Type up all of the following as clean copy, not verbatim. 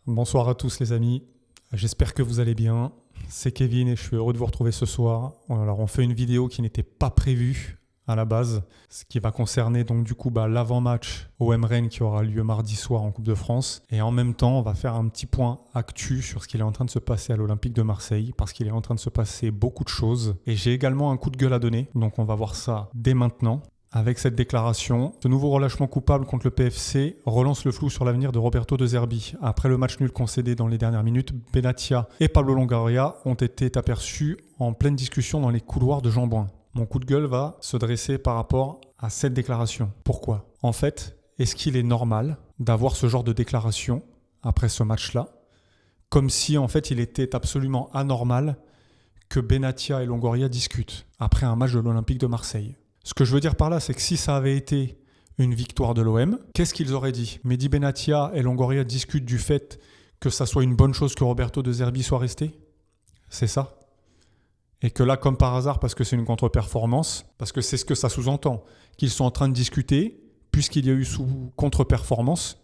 Bonsoir à tous les amis, j'espère que vous allez bien. C'est Kevin et je suis heureux de vous retrouver ce soir. Alors on fait une vidéo qui n'était pas prévue à la base, ce qui va concerner donc du coup l'avant-match OM Rennes qui aura lieu mardi soir en Coupe de France. Et en même temps, on va faire un petit point actu sur ce qu'il est en train de se passer à l'Olympique de Marseille, parce qu'il est en train de se passer beaucoup de choses. Et j'ai également un coup de gueule à donner, donc on va voir ça dès maintenant. Avec cette déclaration, ce nouveau relâchement coupable contre le PFC relance le flou sur l'avenir de Roberto De Zerbi. Après le match nul concédé dans les dernières minutes, Benatia et Pablo Longoria ont été aperçus en pleine discussion dans les couloirs de Jean-Bouin. Mon coup de gueule va se dresser par rapport à cette déclaration. Pourquoi ? En fait, est-ce qu'il est normal d'avoir ce genre de déclaration après ce match-là, comme si en fait il était absolument anormal que Benatia et Longoria discutent après un match de l'Olympique de Marseille ? Ce que je veux dire par là, c'est que si ça avait été une victoire de l'OM, qu'est-ce qu'ils auraient dit ? Mehdi Benatia et Longoria discutent du fait que ça soit une bonne chose que Roberto De Zerbi soit resté ? C'est ça ? Et que là, comme par hasard, parce que c'est une contre-performance, parce que c'est ce que ça sous-entend, qu'ils sont en train de discuter, puisqu'il y a eu sous contre-performance,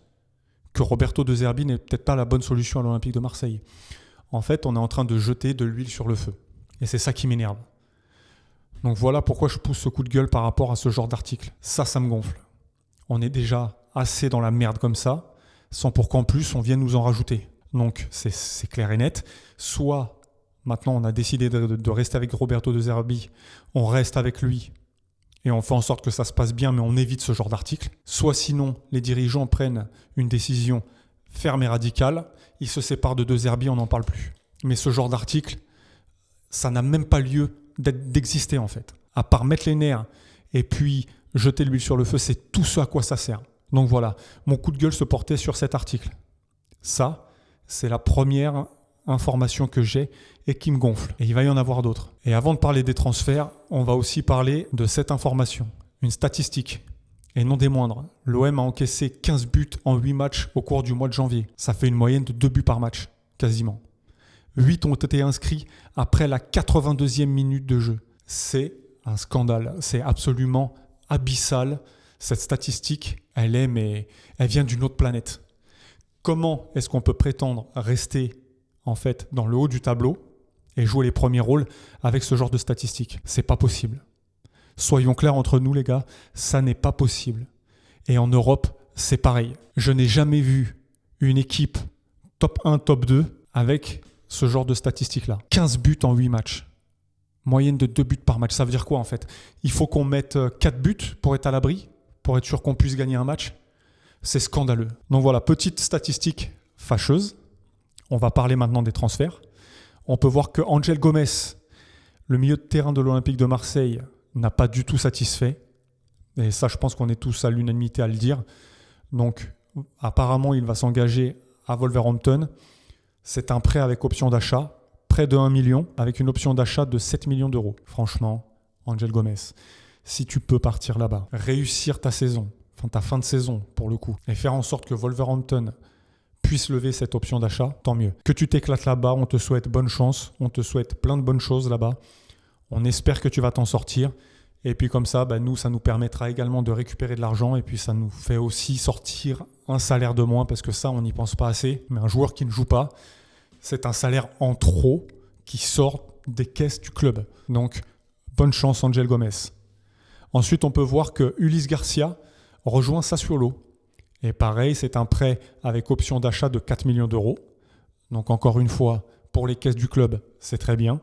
que Roberto De Zerbi n'est peut-être pas la bonne solution à l'Olympique de Marseille. En fait, on est en train de jeter de l'huile sur le feu. Et c'est ça qui m'énerve. Donc voilà pourquoi je pousse ce coup de gueule par rapport à ce genre d'article. Ça me gonfle. On est déjà assez dans la merde comme ça, sans pour qu'en plus on vienne nous en rajouter. Donc c'est clair et net. Soit maintenant on a décidé de rester avec Roberto De Zerbi, on reste avec lui et on fait en sorte que ça se passe bien, mais on évite ce genre d'article. Soit sinon les dirigeants prennent une décision ferme et radicale, ils se séparent de Zerbi, on n'en parle plus. Mais ce genre d'article, ça n'a même pas lieu d'exister en fait. À part mettre les nerfs et puis jeter l'huile sur le feu, c'est tout ce à quoi ça sert. Donc voilà, mon coup de gueule se portait sur cet article. Ça, c'est la première information que j'ai et qui me gonfle. Et il va y en avoir d'autres. Et avant de parler des transferts, on va aussi parler de cette information. Une statistique, et non des moindres. L'OM a encaissé 15 buts en 8 matchs au cours du mois de janvier. Ça fait une moyenne de 2 buts par match, quasiment. 8 ont été inscrits après la 82e minute de jeu. C'est un scandale. C'est absolument abyssal. Cette statistique, elle vient d'une autre planète. Comment est-ce qu'on peut prétendre rester en fait dans le haut du tableau et jouer les premiers rôles avec ce genre de statistiques ? C'est pas possible. Soyons clairs entre nous les gars, ça n'est pas possible. Et en Europe, c'est pareil. Je n'ai jamais vu une équipe top 1, top 2 avec ce genre de statistiques-là. 15 buts en 8 matchs. Moyenne de 2 buts par match. Ça veut dire quoi en fait ? Il faut qu'on mette 4 buts pour être à l'abri, pour être sûr qu'on puisse gagner un match. C'est scandaleux. Donc voilà, petite statistique fâcheuse. On va parler maintenant des transferts. On peut voir que Angel Gomes, le milieu de terrain de l'Olympique de Marseille, n'a pas du tout satisfait. Et ça, je pense qu'on est tous à l'unanimité à le dire. Donc apparemment, il va s'engager à Wolverhampton. C'est un prêt avec option d'achat, près de 1 million, avec une option d'achat de 7 millions d'euros. Franchement, Angel Gomes, si tu peux partir là-bas, réussir ta saison, enfin ta fin de saison pour le coup, et faire en sorte que Wolverhampton puisse lever cette option d'achat, tant mieux. Que tu t'éclates là-bas, on te souhaite bonne chance, on te souhaite plein de bonnes choses là-bas. On espère que tu vas t'en sortir. Et puis comme ça, nous, ça nous permettra également de récupérer de l'argent et puis ça nous fait aussi sortir un salaire de moins parce que ça, on n'y pense pas assez. Mais un joueur qui ne joue pas, c'est un salaire en trop qui sort des caisses du club. Donc, bonne chance Angel Gomes. Ensuite, on peut voir que Ulysse Garcia rejoint Sassuolo. Et pareil, c'est un prêt avec option d'achat de 4 millions d'euros. Donc encore une fois, pour les caisses du club, c'est très bien.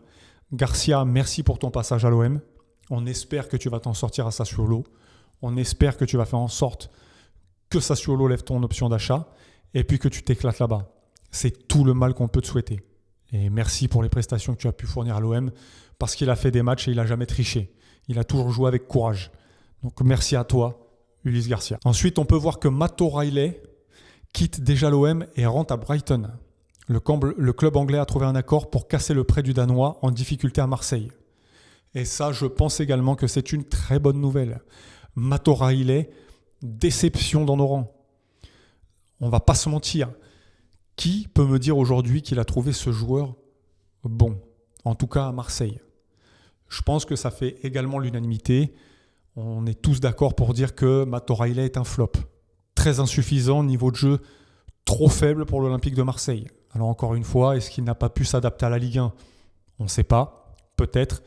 Garcia, merci pour ton passage à l'OM. On espère que tu vas t'en sortir à Sassuolo. On espère que tu vas faire en sorte que Sassuolo lève ton option d'achat et puis que tu t'éclates là-bas. C'est tout le mal qu'on peut te souhaiter. Et merci pour les prestations que tu as pu fournir à l'OM parce qu'il a fait des matchs et il n'a jamais triché. Il a toujours joué avec courage. Donc merci à toi, Ulysse Garcia. Ensuite, on peut voir que Matt O'Reilly quitte déjà l'OM et rentre à Brighton. Le club anglais a trouvé un accord pour casser le prêt du Danois en difficulté à Marseille. Et ça, je pense également que c'est une très bonne nouvelle. Matt O'Reilly, déception dans nos rangs. On ne va pas se mentir. Qui peut me dire aujourd'hui qu'il a trouvé ce joueur bon ? En tout cas à Marseille. Je pense que ça fait également l'unanimité. On est tous d'accord pour dire que Matt O'Reilly est un flop. Très insuffisant, niveau de jeu trop faible pour l'Olympique de Marseille. Alors encore une fois, est-ce qu'il n'a pas pu s'adapter à la Ligue 1? On ne sait pas, peut-être.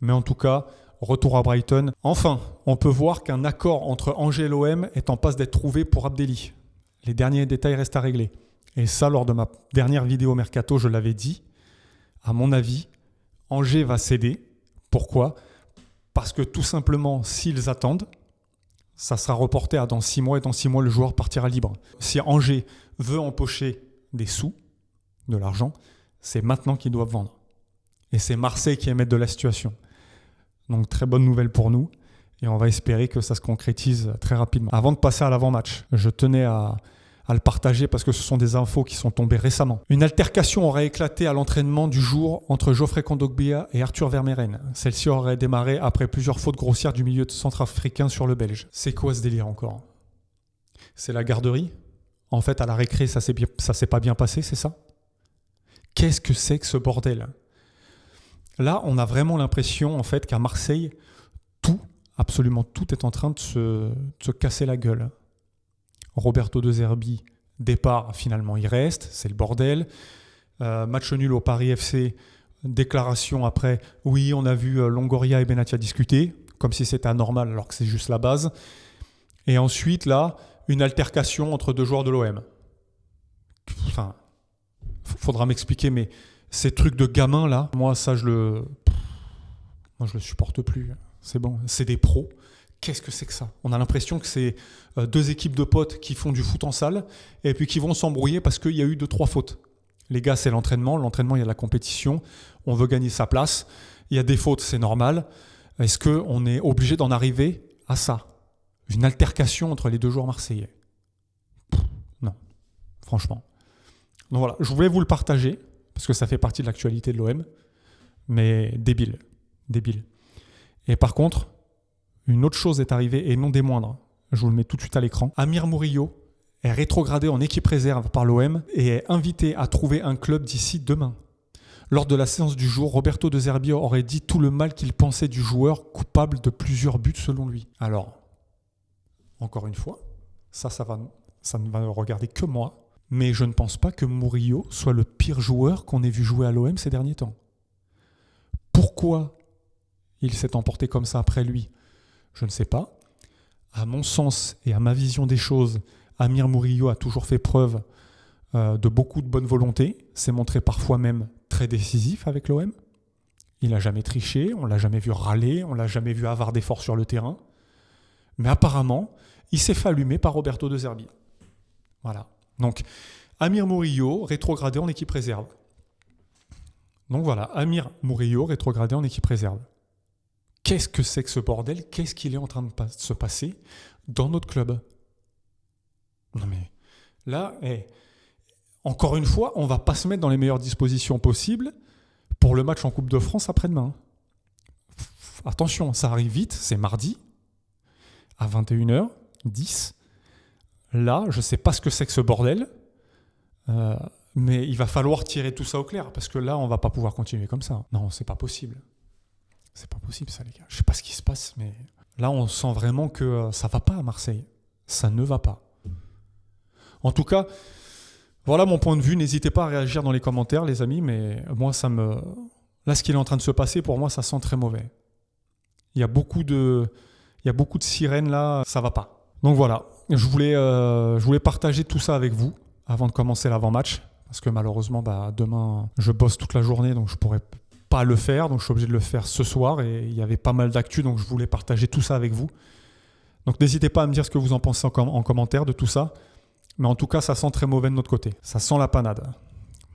Mais en tout cas, retour à Brighton. Enfin, on peut voir qu'un accord entre Angers et l'OM est en passe d'être trouvé pour Abdelli. Les derniers détails restent à régler. Et ça, lors de ma dernière vidéo Mercato, je l'avais dit. À mon avis, Angers va céder. Pourquoi? Parce que tout simplement, s'ils attendent, ça sera reporté à dans 6 mois et dans 6 mois, le joueur partira libre. Si Angers veut empocher des sous, de l'argent, c'est maintenant qu'ils doivent vendre. Et c'est Marseille qui est maître de la situation. Donc très bonne nouvelle pour nous et on va espérer que ça se concrétise très rapidement. Avant de passer à l'avant-match, je tenais à le partager parce que ce sont des infos qui sont tombées récemment. Une altercation aurait éclaté à l'entraînement du jour entre Geoffrey Kondogbia et Arthur Vermeeren. Celle-ci aurait démarré après plusieurs fautes grossières du milieu centrafricain sur le Belge. C'est quoi ce délire encore? C'est la garderie? En fait, à la récré, ça s'est pas bien passé, c'est ça? Qu'est-ce que c'est que ce bordel? Là, on a vraiment l'impression en fait qu'à Marseille, absolument tout est en train de se casser la gueule. Roberto De Zerbi, départ, finalement il reste, c'est le bordel. Match nul au Paris FC, déclaration après, oui, on a vu Longoria et Benatia discuter, comme si c'était anormal alors que c'est juste la base. Et ensuite, là, une altercation entre deux joueurs de l'OM. Enfin, faudra m'expliquer, mais ces trucs de gamins là, moi je le supporte plus. C'est bon, c'est des pros. Qu'est-ce que c'est que ça? On a l'impression que c'est deux équipes de potes qui font du foot en salle et puis qui vont s'embrouiller parce qu'il y a eu 2-3 fautes. Les gars, c'est l'entraînement. L'entraînement, il y a la compétition. On veut gagner sa place. Il y a des fautes, c'est normal. Est-ce qu'on est obligé d'en arriver à ça? Une altercation entre les deux joueurs marseillais? Non, franchement. Donc voilà, je voulais vous le partager parce que ça fait partie de l'actualité de l'OM, mais débile. Et par contre, une autre chose est arrivée et non des moindres. Je vous le mets tout de suite à l'écran. Amir Murillo est rétrogradé en équipe réserve par l'OM et est invité à trouver un club d'ici demain. Lors de la séance du jour, Roberto De Zerbi aurait dit tout le mal qu'il pensait du joueur, coupable de plusieurs buts selon lui. Alors, encore une fois, ça ne va regarder que moi. Mais je ne pense pas que Murillo soit le pire joueur qu'on ait vu jouer à l'OM ces derniers temps. Pourquoi il s'est emporté comme ça après lui? Je ne sais pas. À mon sens et à ma vision des choses, Amir Murillo a toujours fait preuve de beaucoup de bonne volonté, s'est montré parfois même très décisif avec l'OM. Il n'a jamais triché, on ne l'a jamais vu râler, on ne l'a jamais vu avoir d'efforts sur le terrain. Mais apparemment, il s'est fait allumer par Roberto De Zerbi. Voilà. Donc, Amir Murillo, rétrogradé en équipe réserve. Donc voilà, Amir Murillo, rétrogradé en équipe réserve. Qu'est-ce que c'est que ce bordel? Qu'est-ce qu'il est en train de se passer dans notre club? Non mais, là, encore une fois, on ne va pas se mettre dans les meilleures dispositions possibles pour le match en Coupe de France après-demain. Attention, ça arrive vite, c'est mardi, à 21h10. Là, je ne sais pas ce que c'est que ce bordel, mais il va falloir tirer tout ça au clair, parce que là, on ne va pas pouvoir continuer comme ça. Non, c'est pas possible. C'est pas possible ça, les gars. Je ne sais pas ce qui se passe, mais là, on sent vraiment que ça ne va pas à Marseille. Ça ne va pas. En tout cas, voilà mon point de vue. N'hésitez pas à réagir dans les commentaires, les amis, mais moi, là, ce qui est en train de se passer, pour moi, ça sent très mauvais. Il y a beaucoup de sirènes là, ça ne va pas. Donc voilà. Je voulais partager tout ça avec vous avant de commencer l'avant-match parce que malheureusement demain je bosse toute la journée donc je pourrais pas le faire, donc je suis obligé de le faire ce soir et il y avait pas mal d'actu donc je voulais partager tout ça avec vous. Donc n'hésitez pas à me dire ce que vous en pensez en commentaire de tout ça, mais en tout cas ça sent très mauvais de notre côté, ça sent la panade.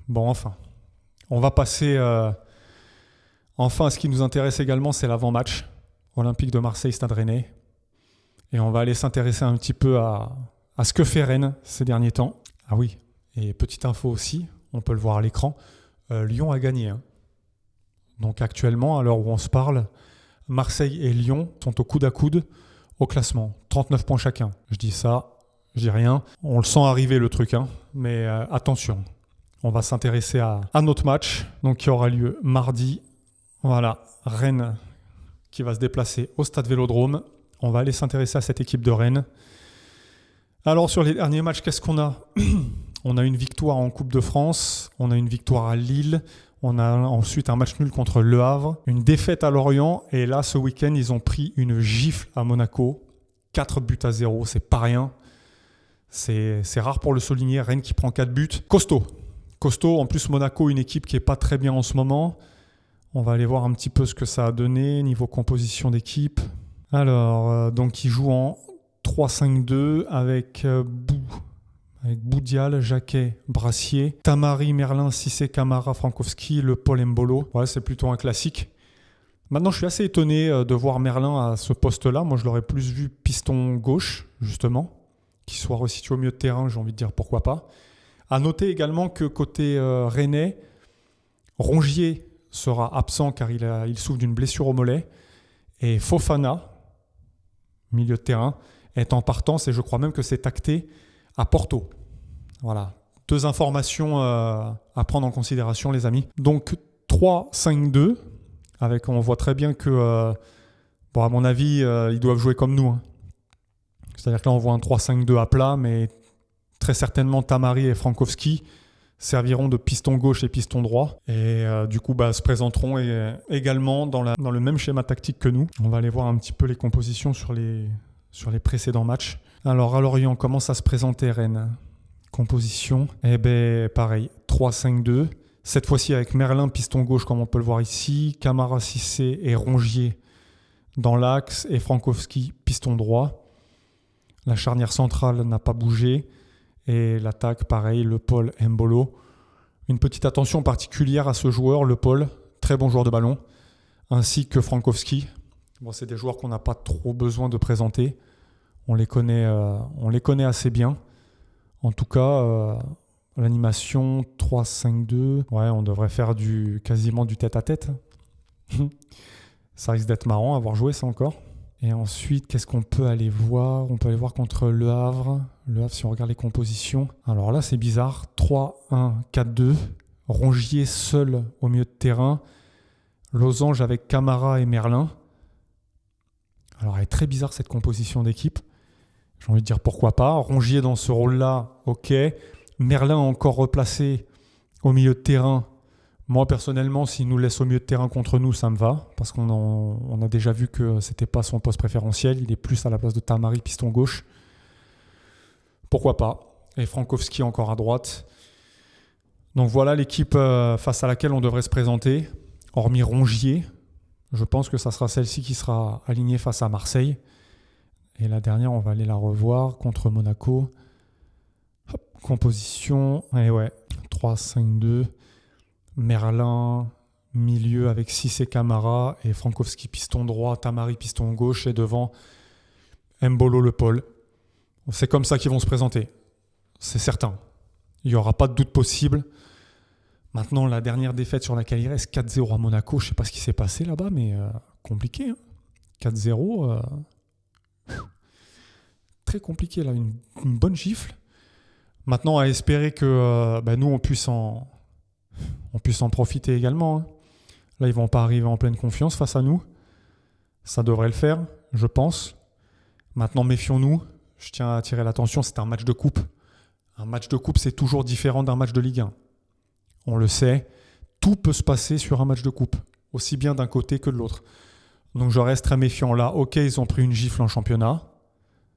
Bon, enfin, on va passer enfin à ce qui nous intéresse également, c'est l'avant-match Olympique de Marseille Stade Rennais. Et on va aller s'intéresser un petit peu à ce que fait Rennes ces derniers temps. Ah oui, et petite info aussi, on peut le voir à l'écran, Lyon a gagné. Donc actuellement, à l'heure où on se parle, Marseille et Lyon sont au coude à coude au classement. 39 points chacun. Je dis ça, je dis rien. On le sent arriver le truc, mais attention. On va s'intéresser à notre match, donc qui aura lieu mardi. Voilà, Rennes qui va se déplacer au Stade Vélodrome. On va aller s'intéresser à cette équipe de Rennes. Alors, sur les derniers matchs, qu'est-ce qu'on a? On a une victoire en Coupe de France, on a une victoire à Lille, on a ensuite un match nul contre Le Havre, une défaite à Lorient, et là, ce week-end, ils ont pris une gifle à Monaco. 4-0, c'est pas rien. C'est rare pour le souligner. Rennes qui prend 4 buts. Costaud. En plus, Monaco, une équipe qui n'est pas très bien en ce moment. On va aller voir un petit peu ce que ça a donné niveau composition d'équipe. Alors, donc, ils jouent en 3-5-2 avec Boudial, Jacquet, Brassier, Tamari, Merlin, Cissé, Camara, Frankowski, Le Paul, Mbolo. Ouais, c'est plutôt un classique. Maintenant, je suis assez étonné de voir Merlin à ce poste-là. Moi, je l'aurais plus vu piston gauche, justement, qu'il soit resitué au milieu de terrain, j'ai envie de dire pourquoi pas. À noter également que côté rennais, Rongier sera absent car il souffre d'une blessure au mollet. Et Fofana, milieu de terrain, est en partance et je crois même que c'est acté à Porto. Voilà, 2 informations à prendre en considération, les amis. Donc 3-5-2, on voit très bien que, à mon avis, ils doivent jouer comme nous. Hein. C'est-à-dire que là, on voit un 3-5-2 à plat, mais très certainement Tamari et Frankowski serviront de piston gauche et piston droit. Et du coup, se présenteront également dans le même schéma tactique que nous. On va aller voir un petit peu les compositions sur les précédents matchs. Alors, à Lorient, comment ça se présentait, Rennes? Composition, pareil, 3-5-2. Cette fois-ci avec Merlin, piston gauche, comme on peut le voir ici. Camara, Cissé et Rongier dans l'axe. Et Frankowski, piston droit. La charnière centrale n'a pas bougé. Et l'attaque, pareil, Le Paul, Mbolo. Une petite attention particulière à ce joueur, Le Paul, très bon joueur de ballon, ainsi que Frankowski. Bon, c'est des joueurs qu'on n'a pas trop besoin de présenter. On les connaît assez bien. En tout cas, l'animation 3-5-2, ouais, on devrait faire quasiment du tête-à-tête. Ça risque d'être marrant à voir jouer ça encore. Et ensuite, qu'est-ce qu'on peut aller voir? On peut aller voir contre Le Havre. Le Havre, si on regarde les compositions. Alors là, c'est bizarre. 3-1-4-2. Rongier seul au milieu de terrain. Losange avec Camara et Merlin. Alors, elle est très bizarre cette composition d'équipe. J'ai envie de dire pourquoi pas. Rongier dans ce rôle-là, ok. Merlin encore replacé au milieu de terrain. Moi, personnellement, s'il nous laisse au milieu de terrain contre nous, ça me va. Parce qu'on a déjà vu que ce n'était pas son poste préférentiel. Il est plus à la place de Tamari, piston gauche. Pourquoi pas. Et Frankowski encore à droite. Donc voilà l'équipe face à laquelle on devrait se présenter. Hormis Rongier, je pense que ça sera celle-ci qui sera alignée face à Marseille. Et la dernière, on va aller la revoir contre Monaco. Hop, composition. Et ouais, 3-5-2. Merlin, milieu avec Cissé Camara et Frankowski piston droit, Tamari piston gauche et devant Mbolo Le Paul. C'est comme ça qu'ils vont se présenter. C'est certain. Il n'y aura pas de doute possible. Maintenant, la dernière défaite sur laquelle il reste, 4-0 à Monaco. Je ne sais pas ce qui s'est passé là-bas, mais compliqué. Hein. 4-0, très compliqué là. Une bonne gifle. Maintenant, à espérer que nous, on puisse en profiter également. Hein. Là, ils ne vont pas arriver en pleine confiance face à nous. Ça devrait le faire, je pense. Maintenant, méfions-nous. Je tiens à attirer l'attention, c'est un match de coupe. Un match de coupe, c'est toujours différent d'un match de Ligue 1. On le sait, tout peut se passer sur un match de coupe, aussi bien d'un côté que de l'autre. Donc, je reste très méfiant là. Ok, ils ont pris une gifle en championnat.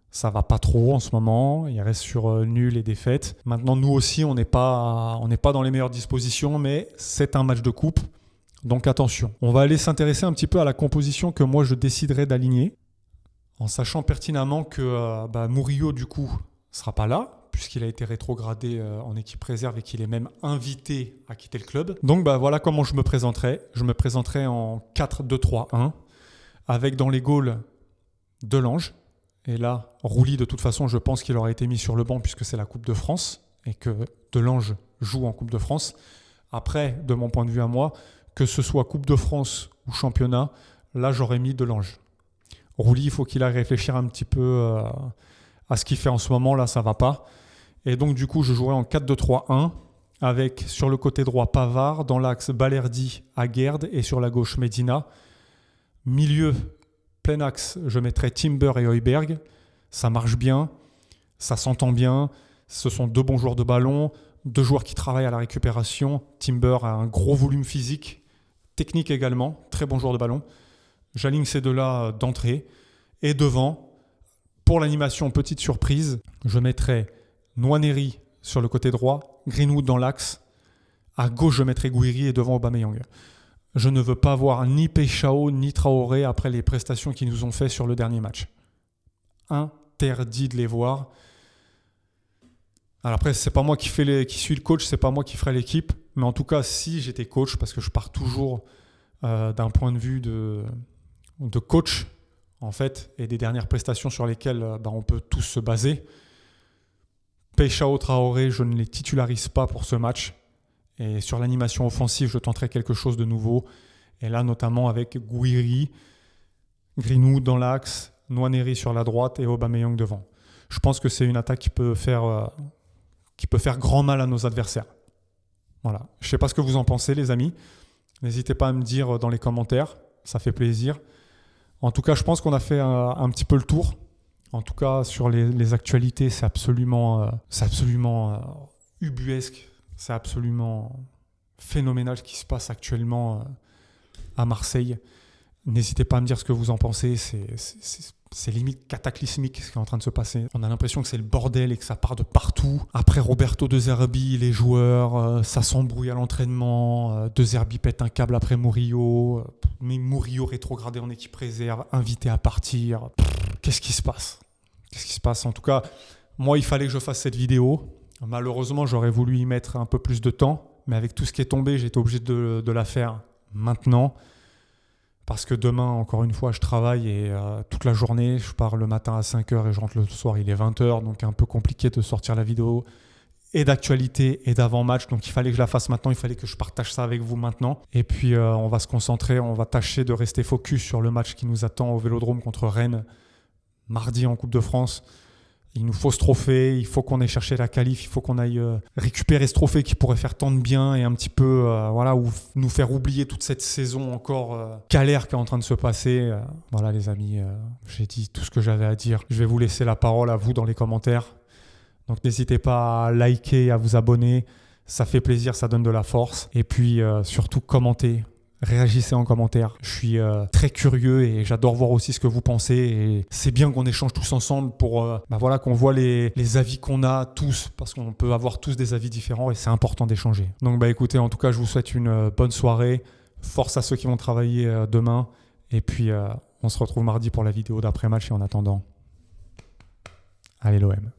Ça va pas trop en ce moment. Il reste sur nul et défaite. Maintenant, nous aussi, on n'est pas dans les meilleures dispositions, mais c'est un match de coupe. Donc attention. On va aller s'intéresser un petit peu à la composition que moi je déciderai d'aligner, en sachant pertinemment que Murillo, du coup, sera pas là, puisqu'il a été rétrogradé en équipe réserve et qu'il est même invité à quitter le club. Donc voilà comment je me présenterai. Je me présenterai en 4-2-3-1, avec dans les goals Delange. Et là, Rouly, de toute façon, je pense qu'il aurait été mis sur le banc puisque c'est la Coupe de France et que Delange joue en Coupe de France. Après, de mon point de vue à moi, que ce soit Coupe de France ou championnat, là, j'aurais mis Delange. Rouly, il faut qu'il aille réfléchir un petit peu à ce qu'il fait en ce moment. Là, ça ne va pas. Et donc, du coup, je jouerai en 4-2-3-1 avec sur le côté droit Pavard, dans l'axe Balerdi, Aguerd et sur la gauche Medina. Milieu, plein axe, je mettrai Timber et Højbjerg. Ça marche bien, ça s'entend bien. Ce sont 2 bons joueurs de ballon, 2 joueurs qui travaillent à la récupération. Timber a un gros volume physique, technique également, très bon joueur de ballon. J'aligne ces 2-là d'entrée. Et devant, pour l'animation, petite surprise, je mettrai Nwaneri sur le côté droit, Greenwood dans l'axe. À gauche, je mettrai Gouiri et devant Aubameyang. Je ne veux pas voir ni Peixao ni Traoré après les prestations qu'ils nous ont fait sur le dernier match. Interdit de les voir. Alors après, c'est pas moi qui suis le coach, c'est pas moi qui ferai l'équipe. Mais en tout cas, si j'étais coach, parce que je pars toujours d'un point de vue de coach, en fait, et des dernières prestations sur lesquelles on peut tous se baser. Peixao, Traoré, je ne les titularise pas pour ce match. Et sur l'animation offensive, je tenterai quelque chose de nouveau. Et là, notamment avec Gouiri, Greenwood dans l'axe, Nwaneri sur la droite et Aubameyang devant. Je pense que c'est une attaque qui peut faire grand mal à nos adversaires. Voilà. Je ne sais pas ce que vous en pensez, les amis. N'hésitez pas à me dire dans les commentaires. Ça fait plaisir. En tout cas, je pense qu'on a fait un petit peu le tour. En tout cas, sur les actualités, c'est absolument ubuesque. C'est absolument phénoménal ce qui se passe actuellement à Marseille. N'hésitez pas à me dire ce que vous en pensez. C'est limite cataclysmique ce qui est en train de se passer. On a l'impression que c'est le bordel et que ça part de partout. Après Roberto De Zerbi, les joueurs, ça s'embrouille à l'entraînement. De Zerbi pète un câble après Murillo. Mais Murillo rétrogradé en équipe réserve, invité à partir. Qu'est-ce qui se passe ? En tout cas, moi, il fallait que je fasse cette vidéo. Malheureusement, j'aurais voulu y mettre un peu plus de temps. Mais avec tout ce qui est tombé, j'ai été obligé de la faire maintenant. Parce que demain, encore une fois, je travaille et toute la journée, je pars le matin à 5h et je rentre le soir, il est 20h. Donc un peu compliqué de sortir la vidéo et d'actualité et d'avant-match. Donc il fallait que je la fasse maintenant, il fallait que je partage ça avec vous maintenant. Et puis on va se concentrer, on va tâcher de rester focus sur le match qui nous attend au Vélodrome contre Rennes, mardi en Coupe de France. Il nous faut ce trophée, il faut qu'on aille chercher la qualif, il faut qu'on aille récupérer ce trophée qui pourrait faire tant de bien et un petit peu ou nous faire oublier toute cette saison encore galère qui est en train de se passer. Voilà les amis, j'ai dit tout ce que j'avais à dire. Je vais vous laisser la parole à vous dans les commentaires. Donc n'hésitez pas à liker, à vous abonner. Ça fait plaisir, ça donne de la force. Et puis surtout commentez. Réagissez en commentaire. Je suis très curieux et j'adore voir aussi ce que vous pensez. Et c'est bien qu'on échange tous ensemble pour qu'on voit les avis qu'on a tous, parce qu'on peut avoir tous des avis différents et c'est important d'échanger. Donc écoutez, en tout cas, je vous souhaite une bonne soirée. Force à ceux qui vont travailler demain. Et puis, on se retrouve mardi pour la vidéo d'après-match et en attendant, allez l'OM.